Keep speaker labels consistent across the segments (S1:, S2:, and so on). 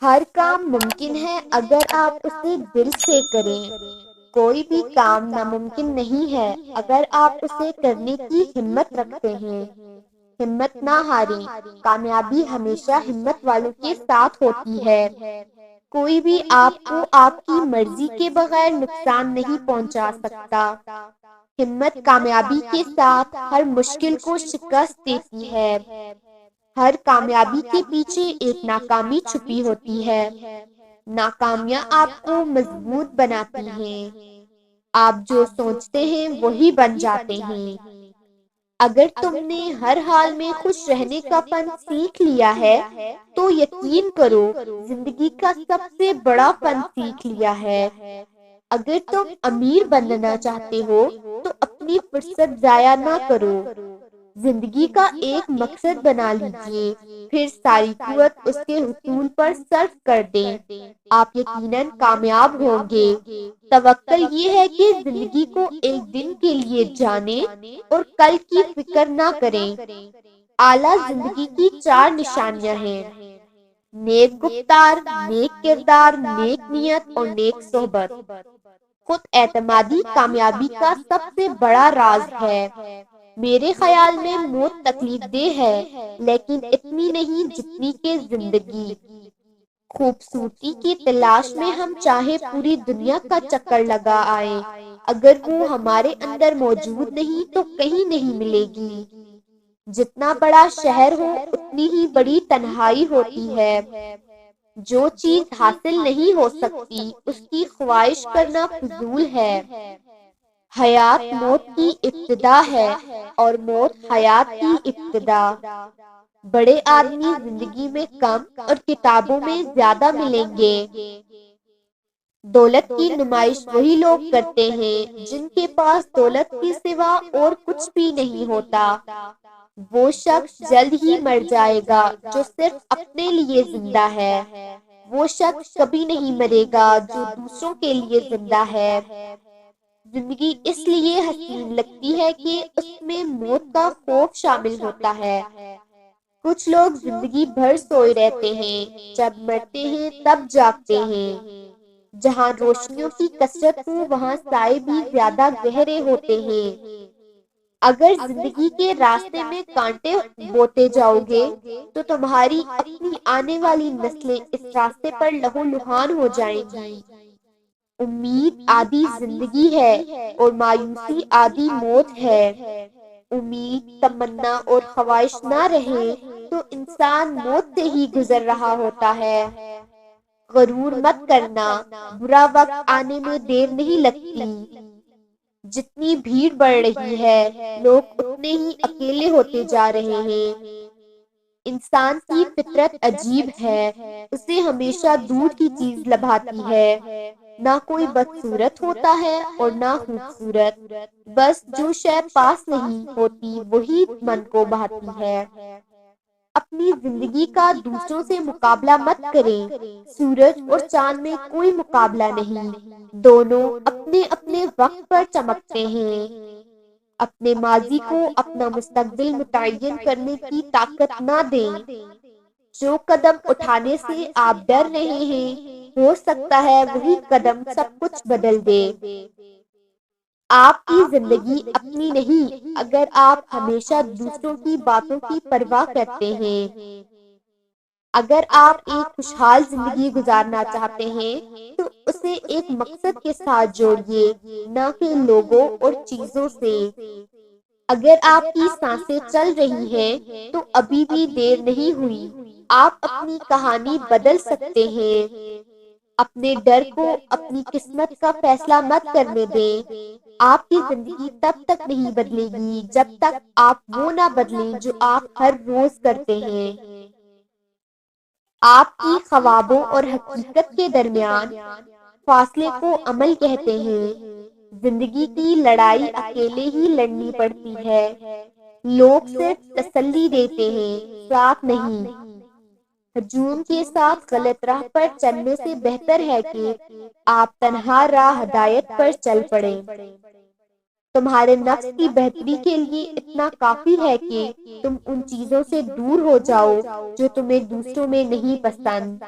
S1: ہر کام ممکن ہے اگر آپ اسے دل سے کریں۔ کوئی بھی کام ناممکن نہیں ہے اگر آپ اسے کرنے کی ہمت رکھتے ہیں۔ ہمت نہ ہاریں، کامیابی ہمیشہ ہمت والوں کے ساتھ ہوتی ہے۔ کوئی بھی آپ کو آپ کی مرضی کے بغیر نقصان نہیں پہنچا سکتا۔ ہمت کامیابی کے ساتھ ہر مشکل کو شکست دیتی ہے۔ ہر کامیابی کے پیچھے ایک ناکامی چھپی ہوتی ہے۔ ناکامیاں آپ کو مضبوط بناتی ہیں۔ آپ جو سوچتے ہیں وہی بن جاتے ہیں۔ اگر تم نے ہر حال میں خوش رہنے کا فن سیکھ لیا ہے تو یقین کرو زندگی کا سب سے بڑا فن سیکھ لیا ہے۔ اگر تم امیر بننا چاہتے ہو تو اپنی فرصت ضائع نہ کرو۔ زندگی کا ایک مقصد بنا لیجئے، پھر ساری قوت اس کے حصول پر صرف کر دیں۔ آپ یقیناً کامیاب ہوں گے۔ توکل یہ ہے کہ زندگی کو ایک دن کے لیے جانیں اور کل کی فکر نہ کریں۔ اعلیٰ زندگی کی 4 نشانیاں ہیں: نیک گفتار، نیک کردار، نیک نیت اور نیک صحبت۔ خود اعتمادی کامیابی کا سب سے بڑا راز ہے۔ میرے خیال میں موت تکلیف دہ ہے لیکن اتنی نہیں جتنی کہ زندگی۔ خوبصورتی کی تلاش میں ہم چاہے پوری دنیا کا چکر لگا آئیں، اگر وہ ہمارے اندر موجود نہیں تو کہیں نہیں ملے گی۔ جتنا بڑا شہر ہو اتنی ہی بڑی تنہائی ہوتی ہے۔ جو چیز حاصل نہیں ہو سکتی اس کی خواہش کرنا فضول ہے۔ حیات موت کی ابتدا ہے اور موت حیات کی ابتدا۔ بڑے آدمی زندگی میں کم اور کتابوں میں زیادہ ملیں گے۔ دولت کی نمائش وہی لوگ کرتے ہیں جن کے پاس دولت کے سوا اور کچھ بھی نہیں ہوتا۔ وہ شخص جلد ہی مر جائے گا جو صرف اپنے لیے زندہ ہے۔ وہ شخص کبھی نہیں مرے گا جو دوسروں کے لیے زندہ ہے۔ زندگی اس لیے حسین لگتی ہے کہ اس میں موت کا خوف شامل ہوتا ہے۔ کچھ لوگ زندگی بھر سوئے رہتے ہیں، جب مرتے ہیں تب جاگتے ہیں۔ جہاں روشنیوں کی کثرت ہو وہاں سائے بھی زیادہ گہرے ہوتے ہیں۔ اگر زندگی کے راستے میں کانٹے بوتے جاؤ گے تو تمہاری اپنی آنے والی نسلیں اس راستے پر لہو لہان ہو جائیں گی۔ امید آدھی زندگی ہے اور مایوسی آدھی موت ہے۔ امید، تمنا اور خواہش نہ رہے تو انسان موت سے ہی گزر رہا ہوتا ہے۔ غرور مت کرنا، برا وقت آنے میں دیر نہیں لگتی۔ جتنی بھیڑ بڑھ رہی ہے لوگ اتنے ہی اکیلے ہوتے جا رہے ہیں۔ انسان کی فطرت عجیب ہے، اسے ہمیشہ دور کی چیز لبھاتی ہے۔ نہ کوئی بدصورت ہوتا ہے اور نہ خوبصورت، بس جو شے پاس نہیں ہوتی وہی من کو بھاتی ہے۔ اپنی زندگی کا دوسروں سے مقابلہ مت کریں۔ سورج اور چاند میں کوئی مقابلہ نہیں، دونوں اپنے اپنے وقت پر چمکتے ہیں۔ اپنے ماضی کو اپنا مستقبل متعین کرنے کی طاقت نہ دیں۔ جو قدم اٹھانے سے آپ ڈر رہے ہیں ہو سکتا ہے وہی قدم سب کچھ بدل دے۔ آپ کی زندگی اپنی نہیں اگر آپ ہمیشہ دوسروں کی باتوں کی پرواہ کرتے ہیں۔ اگر آپ ایک خوشحال زندگی گزارنا چاہتے ہیں تو اسے ایک مقصد کے ساتھ جوڑیے، نہ کہ لوگوں اور چیزوں سے۔ اگر آپ کی سانسیں چل رہی ہیں تو ابھی بھی دیر نہیں ہوئی، آپ اپنی کہانی بدل سکتے ہیں۔ اپنے ڈر کو اپنی قسمت کا فیصلہ مت کرنے دیں۔ آپ کی زندگی تب تک نہیں بدلے گی جب تک آپ وہ نہ بدلیں جو آپ ہر روز کرتے ہیں۔ آپ کی خوابوں اور حقیقت کے درمیان فاصلے کو عمل کہتے ہیں۔ زندگی کی لڑائی اکیلے ہی لڑنی پڑتی ہے۔ لوگ صرف تسلی دیتے ہیں، ساتھ نہیں۔ ہجوم کے ساتھ غلط راہ پر چلنے سے بہتر ہے کہ آپ تنہا راہ ہدایت پر چل پڑیں۔ تمہارے نفس کی بہتری کے لیے اتنا کافی ہے کہ تم ان چیزوں سے دور ہو جاؤ جو تمہیں دوسروں میں نہیں پسند۔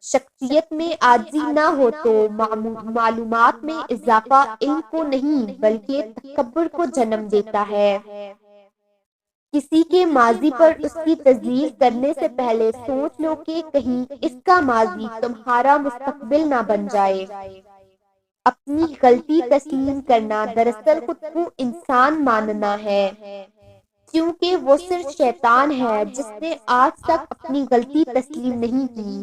S1: شخصیت میں عاجزی نہ ہو تو معلومات میں اضافہ علم کو نہیں بلکہ تکبر کو جنم دیتا ہے۔ کسی کے ماضی پر اس کی تذلیل کرنے سے پہلے سوچ لو کہ کہیں اس کا ماضی تمہارا مستقبل نہ بن جائے۔ اپنی غلطی تسلیم کرنا دراصل خود کو انسان ماننا ہے، کیونکہ وہ صرف شیطان ہے جس نے آج تک اپنی غلطی تسلیم نہیں کی۔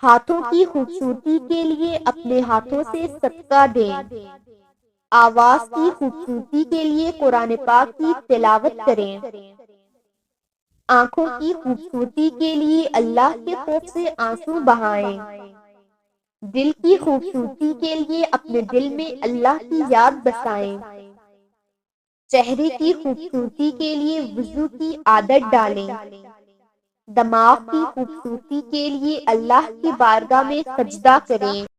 S1: ہاتھوں کی خوبصورتی کے لیے اپنے ہاتھوں سے صدقہ دیں۔ آواز کی خوبصورتی کے لیے قرآن پاک کی تلاوت کریں۔ آنکھوں کی خوبصورتی کے لیے اللہ کے خوف سے آنسو بہائیں۔ دل کی خوبصورتی کے لیے اپنے دل میں اللہ کی یاد بسائیں۔ چہرے کی خوبصورتی کے لیے وضو کی عادت ڈالیں۔ دماغ کی خوبصورتی کے لیے اللہ کی بارگاہ میں سجدہ کریں۔